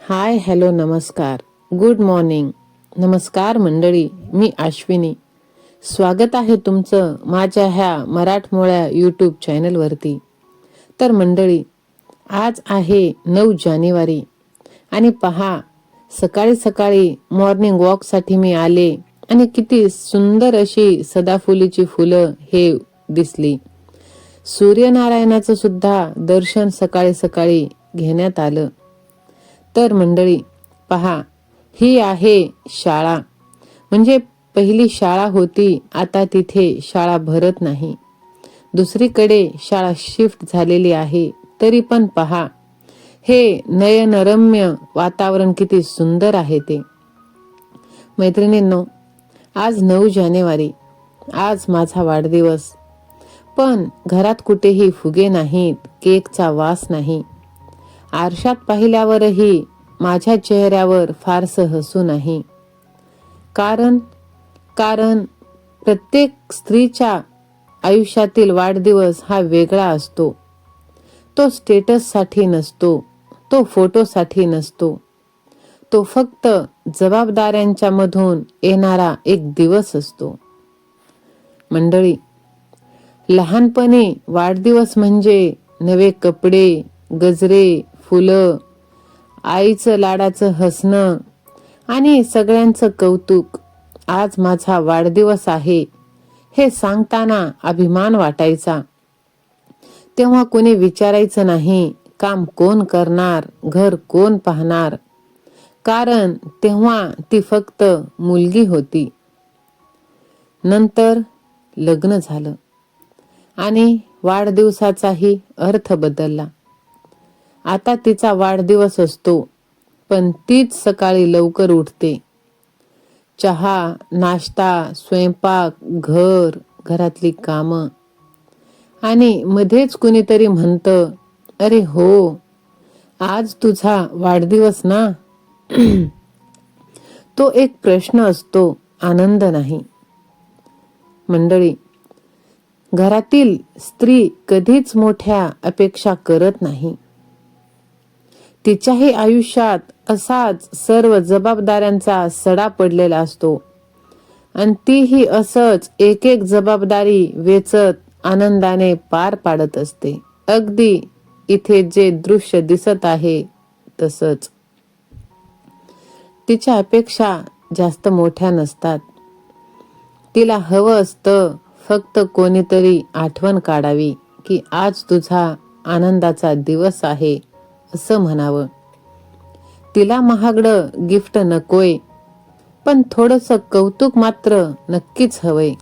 हाय, hello, नमस्कार, good morning. नमस्कार मंडळी, मी अश्विनी. स्वागत आहे तुमचं माझ्या ह्या मराठमोळ्या यूट्यूब चॅनलवरती. तर मंडळी, आज आहे 9 जानेवारी आणि पहा, सकाळी सकाळी मॉर्निंग वॉकसाठी मी आले आणि किती सुंदर अशी सदाफुलीची फुलं हे दिसली. सूर्यनारायणाचं सुद्धा दर्शन सकाळी सकाळी घेण्यात आलं. तर मंडळी पहा, ही आहे शाळा. म्हणजे पहिली शाळा होती, आता तिथे शाळा भरत नाही. दुसरीकडे शाळा शिफ्ट झालेली आहे. तरी पण पहा, हे नयनरम्य वातावरण किती सुंदर आहे ते. मैत्रिणींनो, आज 9 जानेवारी, आज माझा वाढदिवस. पण घरात कुठेही फुगे नाहीत, केकचा वास नाही. आरशात पाहिल्यावरही माझ्या चेहऱ्यावर फारसं हसू नाही. कारण प्रत्येक स्त्रीच्या आयुष्यातील वाढदिवस हा वेगळा असतो. तो स्टेटससाठी नसतो, तो फोटोसाठी नसतो. तो फक्त जबाबदाऱ्यांच्या मधून येणारा एक दिवस असतो. मंडळी, लहानपणी वाढदिवस म्हणजे नवे कपडे, गजरे, फुलं, आईचं लाडाचं हसणं आणि सगळ्यांचं कौतुक. आज माझा वाढदिवस आहे हे सांगताना अभिमान वाटायचा. तेव्हा कोणी विचारायचं नाही, काम कोण करणार, घर कोण पाहणार. कारण तेव्हा ती फक्त मुलगी होती. नंतर लग्न झालं आणि वाढदिवसाचाही अर्थ बदलला. आता तिचा वाढदिवस असतो, पण तीच सकाळी लवकर उठते. चहा, नाश्ता, स्वयंपाक, घरातली कामं. आणि मध्येच कुणीतरी म्हणतं, अरे हो, आज तुझा वाढदिवस ना. तो एक प्रश्न असतो, आनंद नाही. मंडळी, घरातील स्त्री कधीच मोठ्या अपेक्षा करत नाही. तिच्याही आयुष्यात असाच सर्व जबाबदाऱ्यांचा सडा पडलेला असतो आणि तीही असंच एक एक जबाबदारी वेचत आनंदाने पार पाडत असते. अगदी इथे जे दृश्य दिसत आहे तसंच. तिच्या अपेक्षा जास्त मोठ्या नसतात. तिला हवं असतं फक्त कोणीतरी आठवण काढावी की आज तुझा आनंदाचा दिवस आहे असं म्हणावं. तिला महागडं गिफ्ट नकोय, पण थोडंसं कौतुक मात्र नक्कीच हवंय.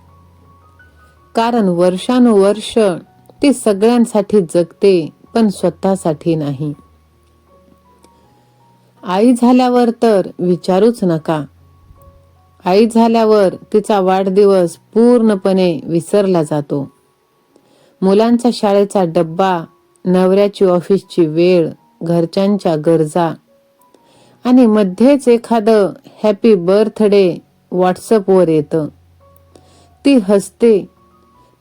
कारण वर्षानुवर्ष ती सगळ्यांसाठी जगते, पण स्वतःसाठी नाही. आई झाल्यावर तर विचारूच नका. आई झाल्यावर तिचा वाढदिवस पूर्णपणे विसरला जातो. मुलांचा शाळेचा डब्बा, नवऱ्याची ऑफिसची वेळ, घरच्यांच्या गरजा आणि मध्येच एखादं हॅपी बर्थडे व्हॉट्सअपवर येतं. ती हसते,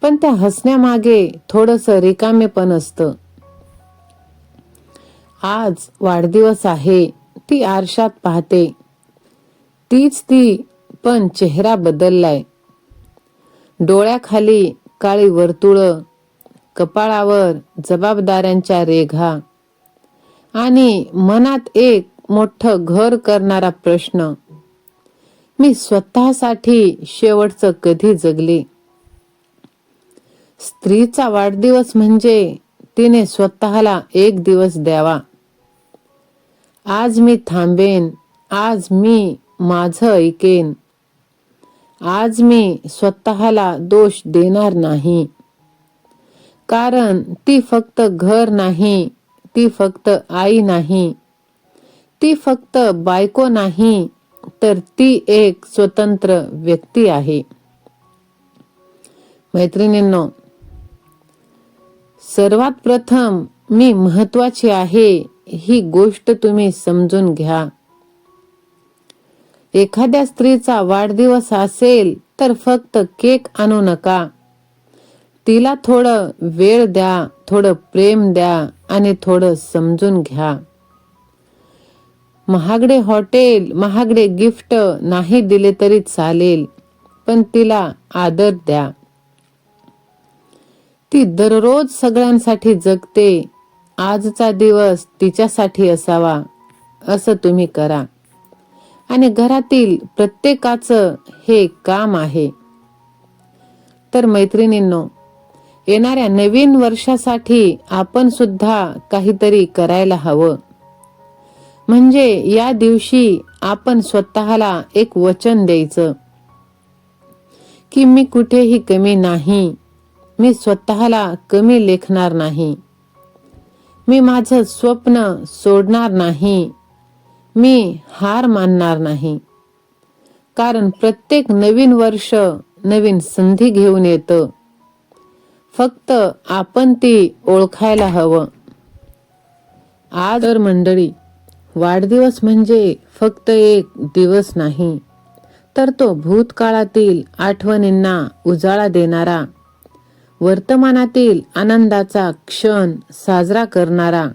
पण त्या हसण्यामागे थोडंसं रिकामेपण असतं. आज वाढदिवस आहे, ती आरशात पाहते. तीच ती, पण चेहरा बदललाय. डोळ्याखाली काळी वर्तुळं, कपाळावर जबाबदाऱ्यांच्या रेघा आणि मनात एक मोठं घर करणारा प्रश्न, मी स्वतःसाठी शेवटचं कधी जगले. स्त्रीचा वाढदिवस म्हणजे तिने स्वतःला एक दिवस द्यावा. आज मी थांबेन, आज मी माझं ऐकेन, आज मी स्वतःला दोष देणार नाही. कारण ती फक्त घर नाही, ती फक्त आई नाही, ती फक्त बायको नाही, तर ती एक स्वतंत्र व्यक्ती आहे. मैत्रिणींनो, सर्वात प्रथम मी महत्वाची आहे ही गोष्ट तुम्ही समजून घ्या. एखाद्या स्त्रीचा वाढदिवस असेल तर फक्त केक आणू नका. तिला थोडं वेळ द्या, थोडं प्रेम द्या आणि थोडं समजून घ्या. महागडे हॉटेल, महागडे गिफ्ट नाही दिले तरी चालेल, पण तिला आदर द्या. ती दररोज सगळ्यांसाठी जगते. आजचा दिवस तिच्यासाठी असावा असं तुम्ही करा. आणि घरातील प्रत्येकाचं हे काम आहे. तर मैत्रिणींनो, येणाऱ्या नवीन वर्षासाठी आपण सुद्धा काहीतरी करायला हवं. म्हणजे या दिवशी आपण स्वतःला एक वचन द्यायचं की मी कुठेही कमी नाही, मी स्वतःला कमी लेखणार नाही, मी माझं स्वप्न सोडणार नाही, मी हार मानणार नाही. कारण प्रत्येक नवीन वर्ष नवीन संधी घेऊन येतं. फक्त आपण ती ओळखायला हवं. आज तर मंडळी, वाढदिवस म्हणजे फक्त एक दिवस नाही, तर तो भूतकाळातील आठवणींना उजाळा देणारा, वर्तमानातील आनंदाचा क्षण साजरा करणारा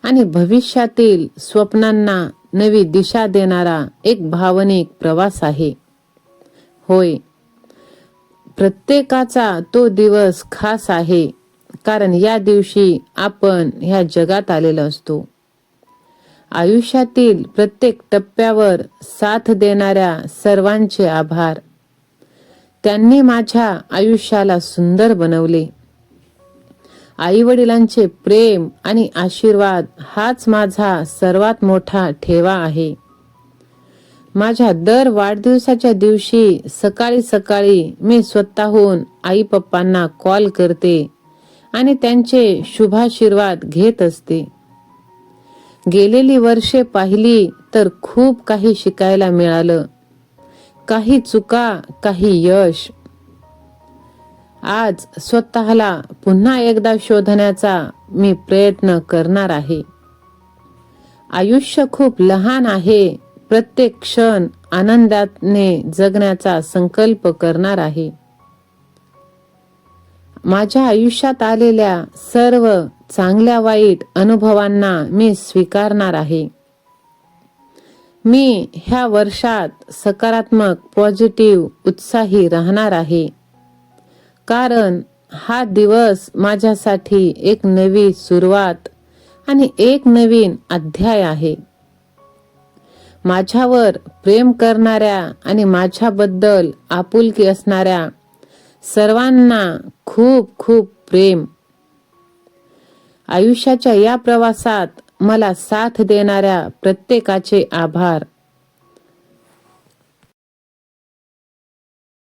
आणि भविष्यातील स्वप्नांना नवी दिशा देणारा एक भावनिक प्रवास आहे. होय, प्रत्येकाचा तो दिवस खास आहे, कारण या दिवशी आपण ह्या जगात आलेलो असतो. आयुष्यातील प्रत्येक टप्प्यावर साथ देणाऱ्या सर्वांचे आभार. त्यांनी माझ्या आयुष्याला सुंदर बनवले. आई-वडिलांचे प्रेम आणि आशीर्वाद हाच माझा सर्वात मोठा ठेवा आहे. माझ्या दर वाढदिवसाच्या दिवशी सकाळी सकाळी मी स्वतःहून आई-पप्पांना कॉल करते आणि त्यांचे शुभाशीर्वाद घेत असते. गेलेली वर्षे पाहिली तर खूप काही शिकायला मिळालं. काही चुका, काही यश. आज स्वतःला पुन्हा एकदा शोधण्याचा मी प्रयत्न करणार आहे. आयुष्य खूप लहान आहे. प्रत्येक क्षण आनंदाने जगण्याचा संकल्प करणार आहे. माझ्या आयुष्यात आलेल्या सर्व चांगल्या वाईट अनुभवांना मी स्वीकारणार आहे. मी ह्या वर्षात सकारात्मक, पॉझिटिव्ह, उत्साही राहणार आहे. कारण हा दिवस माझ्यासाठी एक नवी सुरुवात आणि एक नवीन अध्याय आहे. माझ्यावर प्रेम करणाऱ्या आणि माझ्याबद्दल आपुलकी असणाऱ्या सर्वांना खूप खूप प्रेम. आयुष्याच्या या प्रवासात मला साथ देणाऱ्या प्रत्येकाचे आभार.